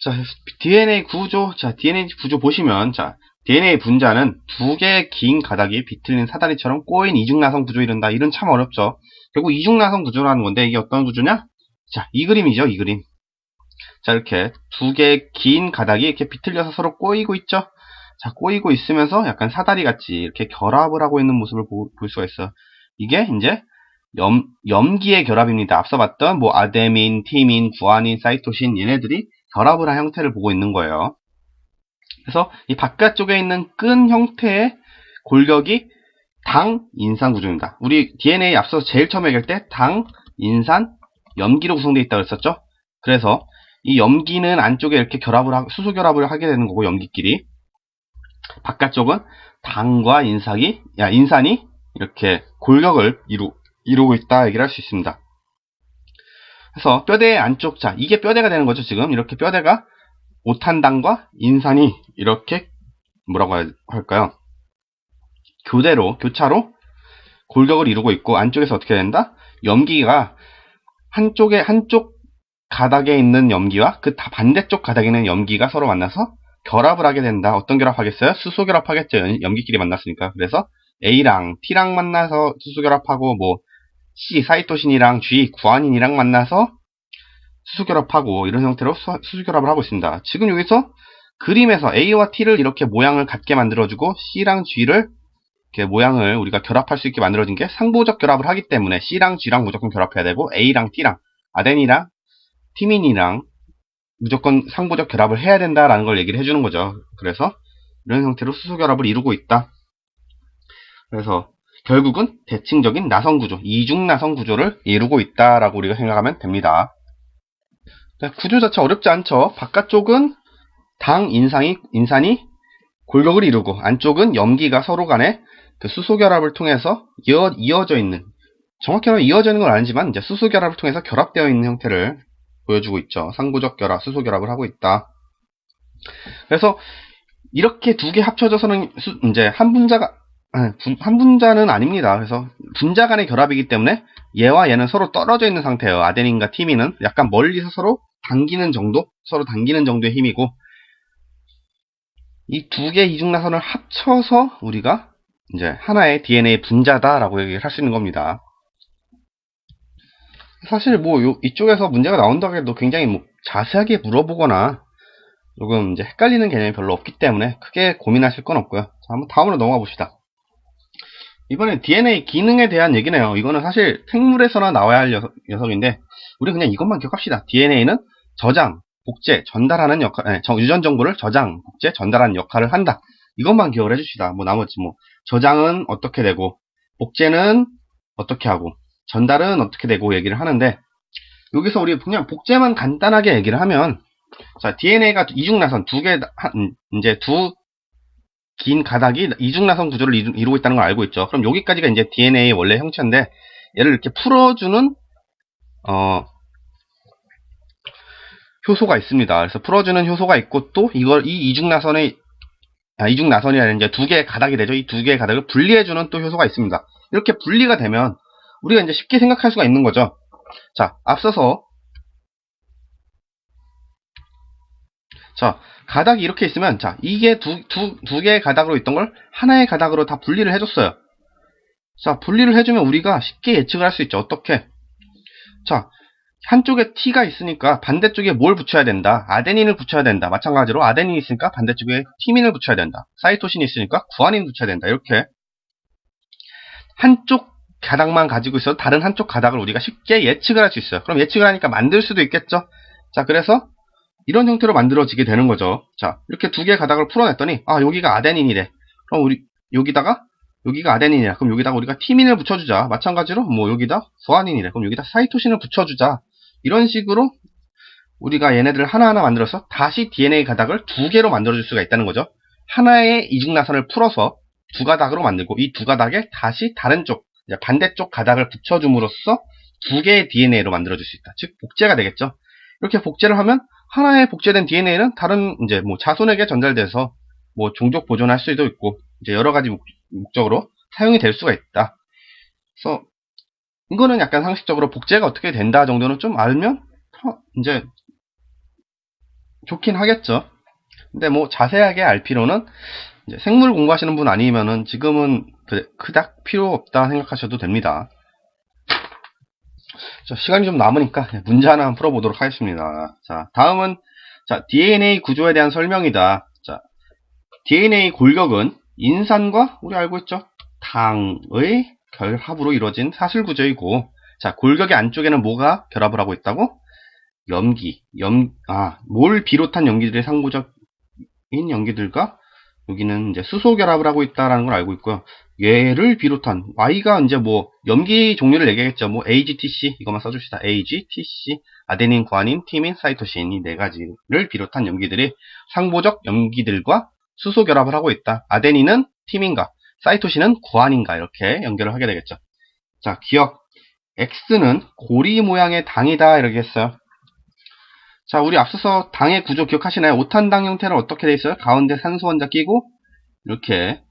자, DNA 구조, 자, DNA 구조 보시면, 자, DNA 분자는 두 개의 긴 가닥이 비틀린 사다리처럼 꼬인 이중나선 구조 이른다. 이런 참 어렵죠. 결국 이중나선 구조라는 건데, 이게 어떤 구조냐? 자, 이 그림이죠, 이 그림. 자, 이렇게 두 개의 긴 가닥이 이렇게 비틀려서 서로 꼬이고 있죠? 자, 꼬이고 있으면서 약간 사다리 같이 이렇게 결합을 하고 있는 모습을 볼 수가 있어요. 이게 이제 염기의 결합입니다. 앞서 봤던 뭐 아데닌, 티민, 구아닌, 사이토신 얘네들이 결합을 한 형태를 보고 있는 거예요. 그래서 이 바깥쪽에 있는 끈 형태의 골격이 당, 인산 구조입니다. 우리 DNA 앞서 제일 처음에 얘기할 때 당, 인산, 염기로 구성되어 있다고 했었죠. 그래서 이 염기는 안쪽에 이렇게 수소 결합을 하게 되는 거고, 염기끼리. 바깥쪽은 당과 인산이 이렇게 골격을 이루고 있다 얘기를 할 수 있습니다. 그래서 뼈대의 안쪽, 자, 이게 뼈대가 되는 거죠. 지금 이렇게 뼈대가 오탄당과 인산이 이렇게 뭐라고 할까요? 교차로 골격을 이루고 있고, 안쪽에서 어떻게 된다? 염기가 한쪽 가닥에 있는 염기와 그 반대쪽 가닥에 있는 염기가 서로 만나서 결합을 하게 된다. 어떤 결합하겠어요? 수소 결합하겠죠. 염기끼리 만났으니까. 그래서 A랑 T랑 만나서 수소 결합하고, 뭐 C, 사이토신이랑 G, 구아닌이랑 만나서 수소 결합하고, 이런 형태로 수소 결합을 하고 있습니다. 지금 여기서 그림에서 A와 T를 이렇게 모양을 같게 만들어주고, C랑 G를 이렇게 모양을 우리가 결합할 수 있게 만들어진 게 상보적 결합을 하기 때문에 C랑 G랑 무조건 결합해야 되고, A랑 T랑 아덴이랑 티민이랑 무조건 상보적 결합을 해야 된다라는 걸 얘기를 해주는 거죠. 그래서 이런 형태로 수소 결합을 이루고 있다. 그래서 결국은 대칭적인 나선 구조, 이중 나선 구조를 이루고 있다라고 우리가 생각하면 됩니다. 구조 자체 어렵지 않죠. 바깥쪽은 당, 인산이 골격을 이루고, 안쪽은 염기가 서로 간에 그 수소 결합을 통해서 이어져 있는, 정확히 말하면 이어져 있는 건 아니지만 이제 수소 결합을 통해서 결합되어 있는 형태를 보여주고 있죠. 상부적 결합, 수소 결합을 하고 있다. 그래서 이렇게 두 개 합쳐져서는 이제 한 분자는 아닙니다. 그래서 분자 간의 결합이기 때문에 얘와 얘는 서로 떨어져 있는 상태예요. 아데닌과 티민은 약간 멀리서 서로 당기는 정도의 힘이고, 이 두 개의 이중나선을 합쳐서 우리가 이제 하나의 DNA 분자다라고 얘기를 할 수 있는 겁니다. 사실 뭐 이쪽에서 문제가 나온다고 해도 굉장히 뭐 자세하게 물어보거나 조금 이제 헷갈리는 개념이 별로 없기 때문에 크게 고민하실 건 없고요. 자, 한번 다음으로 넘어가 봅시다. 이번엔 DNA 기능에 대한 얘기네요. 이거는 사실 생물에서나 나와야 할 녀석인데, 우리 그냥 이것만 기억합시다. DNA는 저장, 복제, 전달하는 역할, 유전 정보를 저장, 복제, 전달하는 역할을 한다. 이것만 기억을 해줍시다. 뭐 나머지 뭐 저장은 어떻게 되고, 복제는 어떻게 하고, 전달은 어떻게 되고 얘기를 하는데, 여기서 우리 그냥 복제만 간단하게 얘기를 하면, 자, DNA가 이중나선 두 긴 가닥이 이중나선 구조를 이루고 있다는 걸 알고 있죠. 그럼 여기까지가 이제 DNA의 원래 형체인데, 얘를 이렇게 풀어주는 효소가 있습니다. 그래서 풀어주는 효소가 있고, 또 이 이중나선이라는 이제 두 개의 가닥이 되죠. 이 두 개의 가닥을 분리해주는 또 효소가 있습니다. 이렇게 분리가 되면 우리가 이제 쉽게 생각할 수가 있는 거죠. 자, 앞서서 가닥이 이렇게 있으면, 자, 이게 두 개의 가닥으로 있던 걸 하나의 가닥으로 다 분리를 해줬어요. 자, 분리를 해주면 우리가 쉽게 예측을 할 수 있죠. 어떻게? 자, 한쪽에 T가 있으니까 반대쪽에 뭘 붙여야 된다? 아데닌을 붙여야 된다. 마찬가지로 아데닌이 있으니까 반대쪽에 티민을 붙여야 된다. 사이토신이 있으니까 구아닌 붙여야 된다. 이렇게 한쪽 가닥만 가지고 있어도 다른 한쪽 가닥을 우리가 쉽게 예측을 할 수 있어요. 그럼 예측을 하니까 만들 수도 있겠죠. 자, 그래서 이런 형태로 만들어지게 되는 거죠. 자, 이렇게 두 개의 가닥을 풀어냈더니, 아, 여기가 아데닌이래. 그럼 여기가 아데닌이라. 그럼 여기다가 우리가 티민을 붙여주자. 마찬가지로 뭐 여기다 구아닌이래. 그럼 여기다 사이토신을 붙여주자. 이런 식으로 우리가 얘네들을 하나하나 만들어서 다시 DNA 가닥을 두 개로 만들어줄 수가 있다는 거죠. 하나의 이중나선을 풀어서 두 가닥으로 만들고, 이 두 가닥에 다시 다른 쪽, 반대쪽 가닥을 붙여줌으로써 두 개의 DNA로 만들어줄 수 있다. 즉, 복제가 되겠죠. 이렇게 복제를 하면 하나의 복제된 DNA는 다른 이제 뭐 자손에게 전달돼서 뭐 종족 보존할 수도 있고, 이제 여러 가지 목적으로 사용이 될 수가 있다. 그래서 이거는 약간 상식적으로 복제가 어떻게 된다 정도는 좀 알면 이제 좋긴 하겠죠. 근데 뭐 자세하게 알 필요는 이제 생물 공부하시는 분 아니면은 지금은 그닥 필요 없다 생각하셔도 됩니다. 자, 시간이 좀 남으니까 문제 하나 풀어보도록 하겠습니다. 자, 다음은 자, DNA 구조에 대한 설명이다. 자, DNA 골격은 인산과 우리 알고 있죠? 당의 결합으로 이루어진 사슬 구조이고, 자, 골격의 안쪽에는 뭐가 결합을 하고 있다고? 몰 비롯한 염기들의 상부적인 염기들과 여기는 이제 수소 결합을 하고 있다라는 걸 알고 있고요. 얘를 비롯한 Y가 이제 뭐 염기 종류를 얘기하겠죠. 뭐 AGTC 이것만 써줍시다. AGTC 아데닌, 구아닌, 티민, 사이토신 이 네 가지를 비롯한 염기들이 상보적 염기들과 수소 결합을 하고 있다. 아데닌은 티민과 사이토신은 구아닌과 이렇게 연결을 하게 되겠죠. 자, 기억 X는 고리 모양의 당이다 이렇게 했어요. 자, 우리 앞서서 당의 구조 기억하시나요? 오탄당 형태는 어떻게 돼 있어요? 가운데 산소 혼자 끼고 이렇게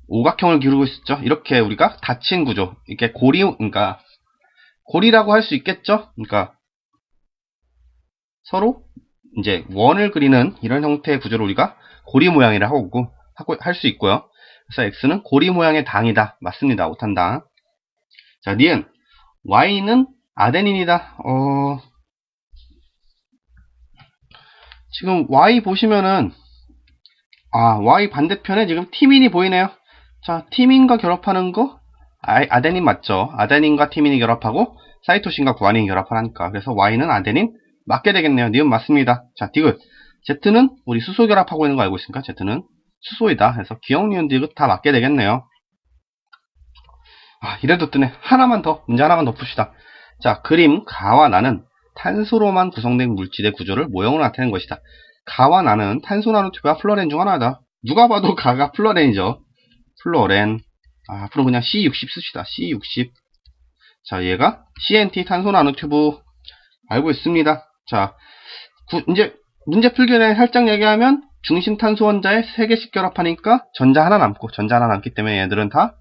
오각형을 기울고 있었죠. 이렇게 우리가 닫힌 구조, 이렇게 그러니까 고리라고 할 수 있겠죠. 그러니까 서로 이제 원을 그리는 이런 형태의 구조를 우리가 고리 모양이라고 할 수 있고요. 그래서 X는 고리 모양의 당이다. 맞습니다. 오탄당. 자, 니은 Y는 아데닌이다. 지금 Y 보시면은 Y 반대편에 지금 티민이 보이네요. 자, 티민과 결합하는 거 아데닌 맞죠? 아데닌과 티민이 결합하고 사이토신과 구아닌이 결합하니까 그래서 Y는 아데닌 맞게 되겠네요. 니은 맞습니다. 자, 디귿 Z는 우리 수소 결합하고 있는 거 알고 있으니까 Z는 수소이다. 그래서 기억, 니은, 디귿 다 맞게 되겠네요. 이래도 뜨네. 문제 하나만 더 풉시다. 자, 그림 가와 나는 탄소로만 구성된 물질의 구조를 모형으로 나타낸 것이다. 가와 나는 탄소 나노튜브와 플로렌 중 하나다. 누가 봐도 가가 플로렌이죠. 플로렌. 앞으로 그냥 C60 씁시다. C60. 자, 얘가 CNT 탄소 나노튜브 알고 있습니다. 자, 이제 문제 풀기 전에 살짝 얘기하면 중심 탄소 원자에 3개씩 결합하니까 전자 하나 남기 때문에 얘들은 다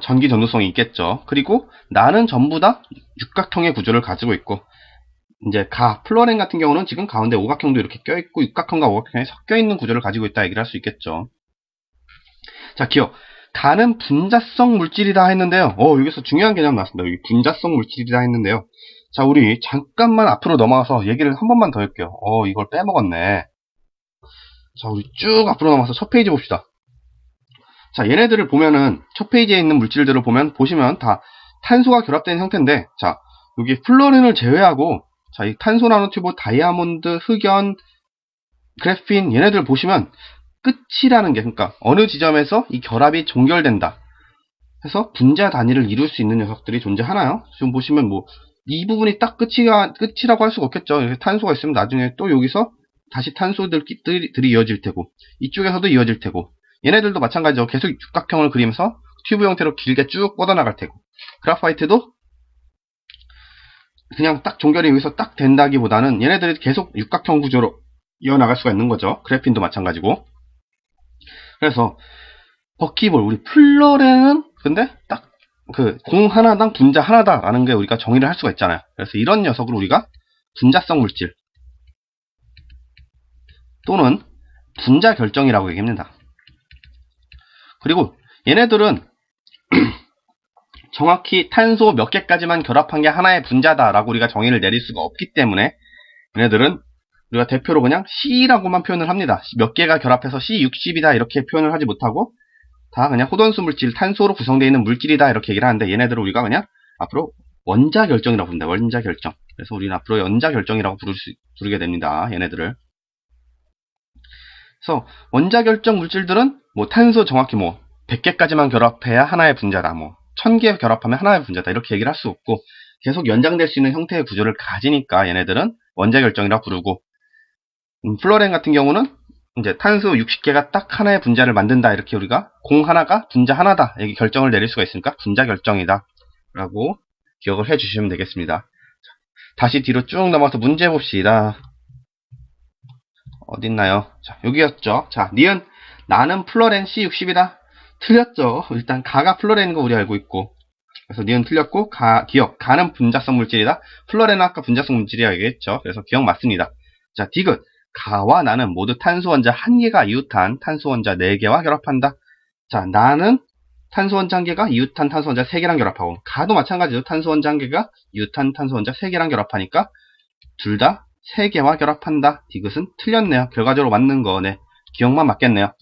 전기 전도성이 있겠죠. 그리고 나는 전부 다 육각형의 구조를 가지고 있고, 이제 플로렌 같은 경우는 지금 가운데 오각형도 이렇게 껴있고, 육각형과 오각형이 섞여있는 구조를 가지고 있다 얘기를 할 수 있겠죠. 자, 기억. 가는 분자성 물질이다 했는데요. 여기서 중요한 개념 나왔습니다. 여기 분자성 물질이다 했는데요. 자, 우리 잠깐만 앞으로 넘어가서 얘기를 한 번만 더 할게요. 이걸 빼먹었네. 자, 우리 쭉 앞으로 넘어가서 첫 페이지 봅시다. 자, 얘네들을 보면은 첫 페이지에 있는 물질들을 보시면 다 탄소가 결합된 형태인데, 자, 여기 플로렌을 제외하고, 자, 이 탄소 나노튜브, 다이아몬드, 흑연, 그래핀 얘네들 보시면 끝이라는 게, 그러니까 어느 지점에서 이 결합이 종결된다 해서 분자 단위를 이룰 수 있는 녀석들이 존재하나요? 지금 보시면 뭐 이 부분이 딱 끝이라고 할 수가 없겠죠. 이렇게 탄소가 있으면 나중에 또 여기서 다시 탄소들이 이어질 테고, 이쪽에서도 이어질 테고, 얘네들도 마찬가지죠. 계속 육각형을 그리면서 튜브 형태로 길게 쭉 뻗어나갈 테고, 그라파이트도 그냥 딱 종결이 여기서 딱 된다기보다는 얘네들이 계속 육각형 구조로 이어나갈 수가 있는 거죠. 그래핀도 마찬가지고. 그래서 버키볼, 우리 플로렌은 근데 딱 공 하나당 분자 하나다라는 게 우리가 정의를 할 수가 있잖아요. 그래서 이런 녀석을 우리가 분자성 물질 또는 분자 결정이라고 얘기합니다. 그리고 얘네들은 정확히 탄소 몇 개까지만 결합한 게 하나의 분자다라고 우리가 정의를 내릴 수가 없기 때문에 얘네들은 우리가 대표로 그냥 C라고만 표현을 합니다. 몇 개가 결합해서 C60이다 이렇게 표현을 하지 못하고 다 그냥 호돈수 물질, 탄소로 구성되어 있는 물질이다 이렇게 얘기를 하는데, 얘네들을 우리가 그냥 앞으로 원자 결정이라고 부른다. 원자 결정. 그래서 우리는 앞으로 원자 결정이라고 부르게 됩니다. 얘네들을. 그래서 원자 결정 물질들은 뭐 탄소 정확히 뭐 100개까지만 결합해야 하나의 분자다. 뭐 1000개 결합하면 하나의 분자다. 이렇게 얘기를 할 수 없고 계속 연장될 수 있는 형태의 구조를 가지니까 얘네들은 원자 결정이라고 부르고, 플로렌 같은 경우는 이제 탄소 60개가 딱 하나의 분자를 만든다. 이렇게 우리가 공 하나가 분자 하나다. 이렇게 결정을 내릴 수가 있으니까 분자 결정이다. 라고 기억을 해 주시면 되겠습니다. 다시 뒤로 쭉 넘어서 문제 봅시다. 어딨나요? 자, 여기였죠. 자, 니은 나는 플로렌 C60이다. 틀렸죠. 일단 가가 플로렌인 거 우리 알고 있고, 그래서 니은 틀렸고, 기억. 가는 분자성 물질이다. 플로레는 아까 분자성 물질이야겠죠. 그래서 기억 맞습니다. 자, 디귿. 가와 나는 모두 탄소 원자 1개가 이웃한 탄소 원자 4개와 결합한다. 자, 나는 탄소 원자 1개가 이웃한 탄소 원자 3개랑 결합하고, 가도 마찬가지로 탄소 원자 1개가 이웃한 탄소 원자 3개랑 결합하니까 둘 다 3개와 결합한다. 디귿은 틀렸네요. 결과적으로 맞는 거네. 기억만 맞겠네요.